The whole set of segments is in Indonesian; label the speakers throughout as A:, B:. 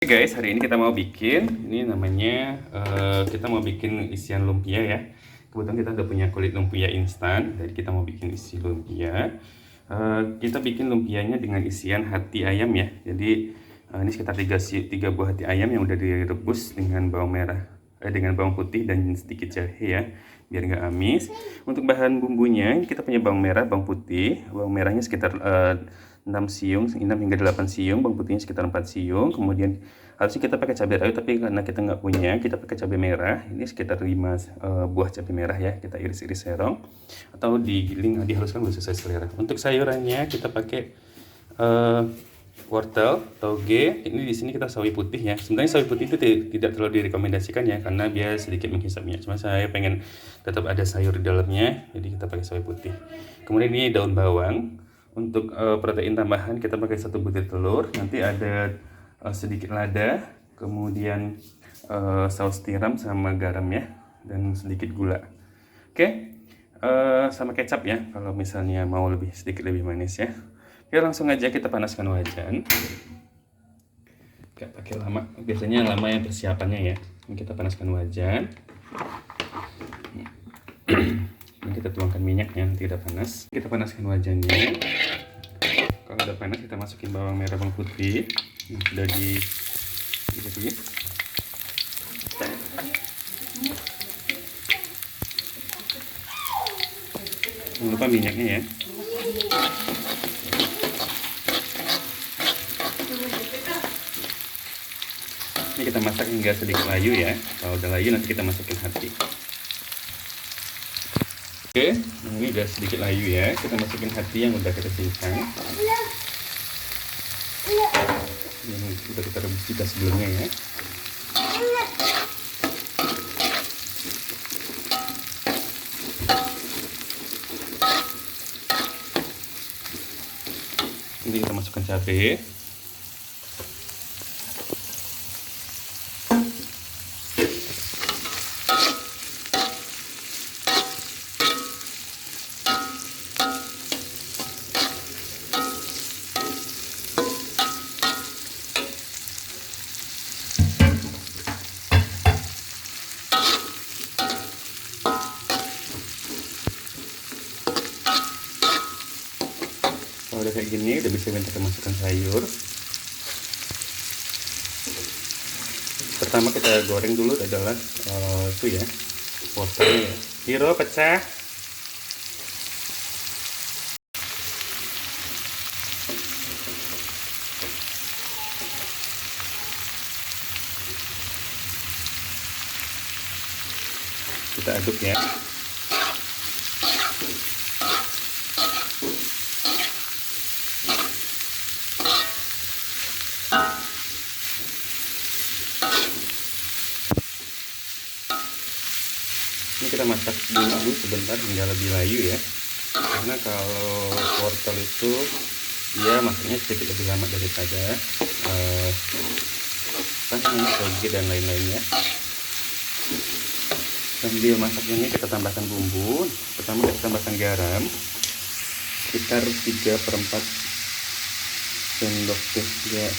A: Oke guys, hari ini kita mau bikin, ini namanya kita mau bikin isian lumpia ya. Kebetulan kita udah punya kulit lumpia instan, jadi kita mau bikin isi lumpia. Kita bikin lumpianya dengan isian hati ayam ya. Jadi ini sekitar 3 buah hati ayam yang udah direbus dengan bawang merah, dengan bawang putih dan sedikit jahe ya, biar nggak amis. Untuk bahan bumbunya kita punya bawang merah, bawang putih. Bawang merahnya sekitar 6 siung, 6 hingga 8 siung, bawang putihnya sekitar 4 siung. Kemudian harusnya kita pakai cabai rawit, tapi karena kita nggak punya, kita pakai cabai merah. Ini sekitar 5 buah cabai merah ya, kita iris-iris serong atau digiling, dihaluskan sesuai selera. Untuk sayurannya kita pakai wortel, toge. Ini di sini kita sawi putih ya. Sebenarnya sawi putih itu tidak terlalu direkomendasikan ya, karena dia sedikit menghisapnya. Cuma saya pengen tetap ada sayur di dalamnya, jadi kita pakai sawi putih. Kemudian ini daun bawang. Untuk protein tambahan kita pakai 1 butir telur. Nanti ada sedikit lada, kemudian saus tiram sama garam ya, dan sedikit gula. Oke, sama kecap ya kalau misalnya mau sedikit lebih manis ya. Oke, langsung aja kita panaskan wajan. Gak pakai lama, biasanya lama yang persiapannya ya. Ini kita panaskan wajan. Ini kita tuangkan minyaknya, nanti udah panas. Kita panaskan wajannya. Kalau udah panas kita masukin bawang merah, bawang putih yang sudah diiris. Jangan lupa minyaknya ya. Ini kita masak hingga sedikit layu ya. Kalau udah layu nanti kita masukin hati. Oke, ini udah sedikit layu ya. Kita masukin hati yang udah kita cincang, yang udah kita rebus juga sebelumnya ya. Nanti kita masukkan cabai. Kalau udah kayak gini, udah bisa kita masukkan sayur. Pertama kita goreng dulu adalah itu ya, wortelnya ya. Hiro pecah. Kita aduk ya. Ini kita masak dulu sebentar hingga lebih layu ya, karena kalau wortel itu dia masaknya sedikit lebih lama daripada toge dan lain-lainnya. Sambil masak ini kita tambahkan bumbu. Pertama kita tambahkan garam sekitar 3/4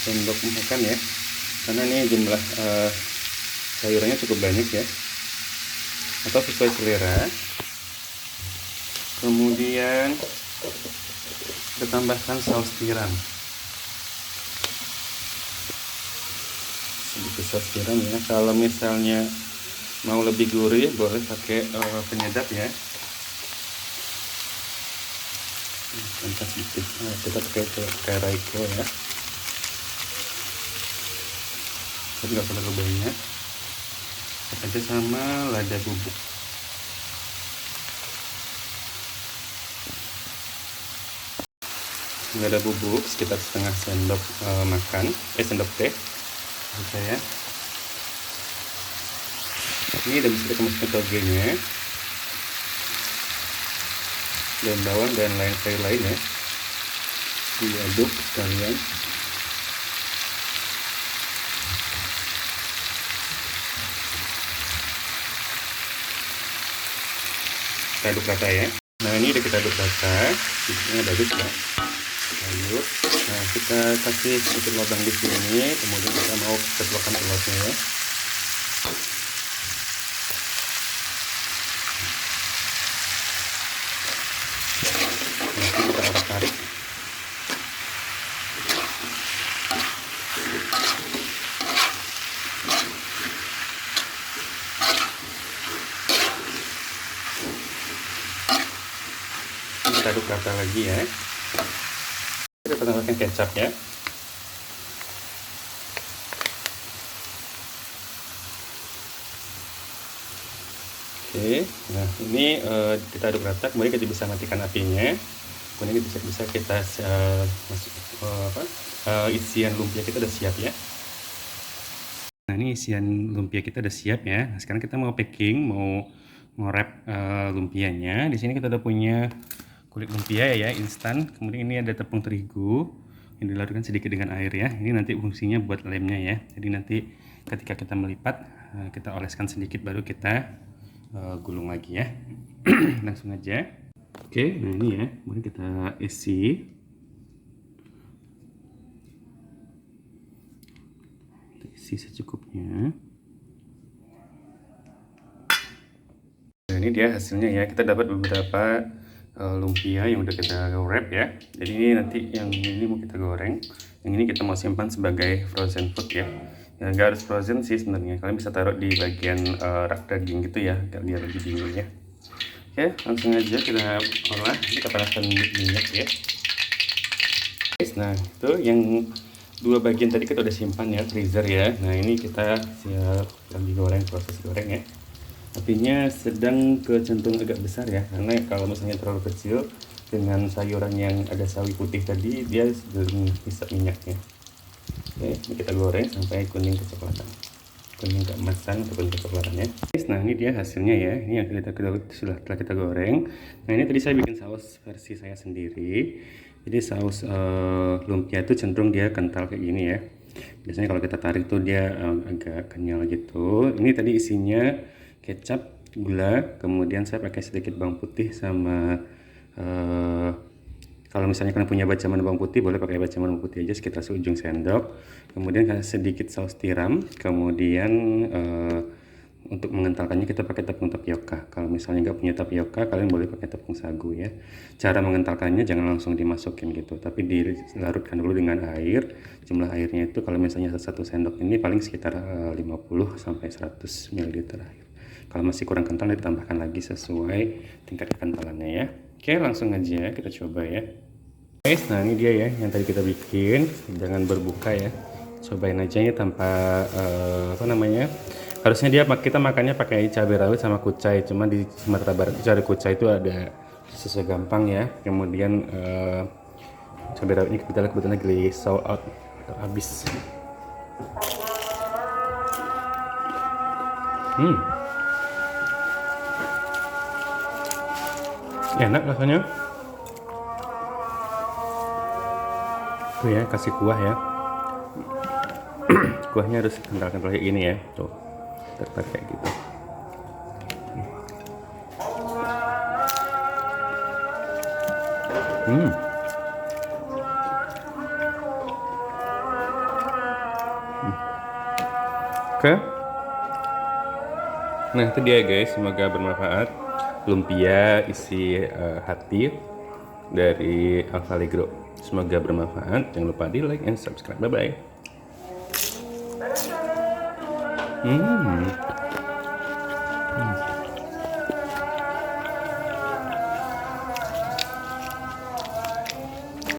A: sendok makan ya, karena ini jumlah sayurannya cukup banyak ya, atau sesuai selera. Kemudian kita tambahkan saus tiram, sedikit saus tiram ya. Kalau misalnya mau lebih gurih boleh pakai penyedap ya. Sedikit kita pakai Royco ya, tapi nggak terlalu banyak. Aja sama lada bubuk. Lada bubuk sekitar setengah sendok sendok teh saya. Ini udah bisa kita masukkan togenya, daun bawang dan sayur lain ya. Diaduk sekalian. Kita aduk rata ya. Nah ini udah kita aduk rata, ini udah aduk ya. Lanjut, nah kita kasih sedikit lubang di sini, kemudian kita mau ceplokkan telurnya ya. Nanti kita tarik. Kita aduk rata lagi ya. Kita tambahkan kecap ya. Oke, nah ini kita aduk rata, kemudian kita bisa matikan apinya. Kemudian bisa kita isian lumpia kita udah siap ya. Nah ini isian lumpia kita udah siap ya. Nah, sekarang kita mau packing, mau nge-wrap lumpianya. Di sini kita udah punya kulit lumpia ya instan. Kemudian ini ada tepung terigu yang dilarutkan sedikit dengan air ya. Ini nanti fungsinya buat lemnya ya. Jadi nanti ketika kita melipat, kita oleskan sedikit baru kita gulung lagi ya. Langsung aja. Oke, nah ini ya, kemudian kita isi. Kita isi secukupnya. Nah ini dia hasilnya ya, kita dapat beberapa lumpia yang udah kita wrap ya. Jadi ini nanti yang ini mau kita goreng, yang ini kita mau simpan sebagai frozen food ya. Ya nggak harus frozen sih sebenarnya, kalian bisa taruh di bagian rak daging gitu ya, agar dia lebih dingin ya. Oke, langsung aja kita olah. Kita panaskan minyak ya. Nah itu yang dua bagian tadi kita udah simpan ya, freezer ya. Nah ini kita siap digoreng, proses goreng ya. Apinya sedang ke cenderung agak besar ya, karena kalau misalnya terlalu kecil dengan sayuran yang ada sawi putih tadi, dia sedang bisa minyaknya. Oke, ini kita goreng sampai kuning kecoklatan, kuning keemasan atau kuning kecoklatan ya. Nah ini dia hasilnya ya, ini yang setelah kita goreng. Nah ini tadi saya bikin saus versi saya sendiri. Jadi saus lumpia itu cenderung dia kental kayak gini ya. Biasanya kalau kita tarik tuh dia agak kenyal gitu. Ini tadi isinya kecap, gula, kemudian saya pakai sedikit bawang putih sama kalau misalnya kalian punya bacaman bawang putih, boleh pakai bacaman bawang putih aja sekitar seujung sendok. Kemudian sedikit saus tiram, kemudian untuk mengentalkannya kita pakai tepung tapioka. Kalau misalnya nggak punya tapioka, kalian boleh pakai tepung sagu ya. Cara mengentalkannya jangan langsung dimasukin gitu, tapi dilarutkan dulu dengan air. Jumlah airnya itu kalau misalnya 1 sendok ini paling sekitar 50 sampai 100 ml air. Kalau masih kurang kental ditambahkan lagi sesuai tingkat kekentalannya ya. Oke, langsung aja kita coba ya. Guys, nah ini dia ya yang tadi kita bikin. Jangan berbuka ya. Cobain aja ya tanpa apa namanya? Harusnya kita makannya pakai cabai rawit sama kucai. Cuma di Sumatera Barat itu ada kucai itu ada susah gampang ya. Kemudian cabai rawit ini kebetulan lagi sold out atau habis. Enak rasanya. Tuh ya, kasih kuah ya. Kuahnya harus kental-kental kayak gini ya. Tuh, kayak gitu. Oke. Nah itu dia guys, semoga bermanfaat. Lumpia isi hati dari Alvalegro. Semoga bermanfaat. Jangan lupa di like and subscribe. Bye bye.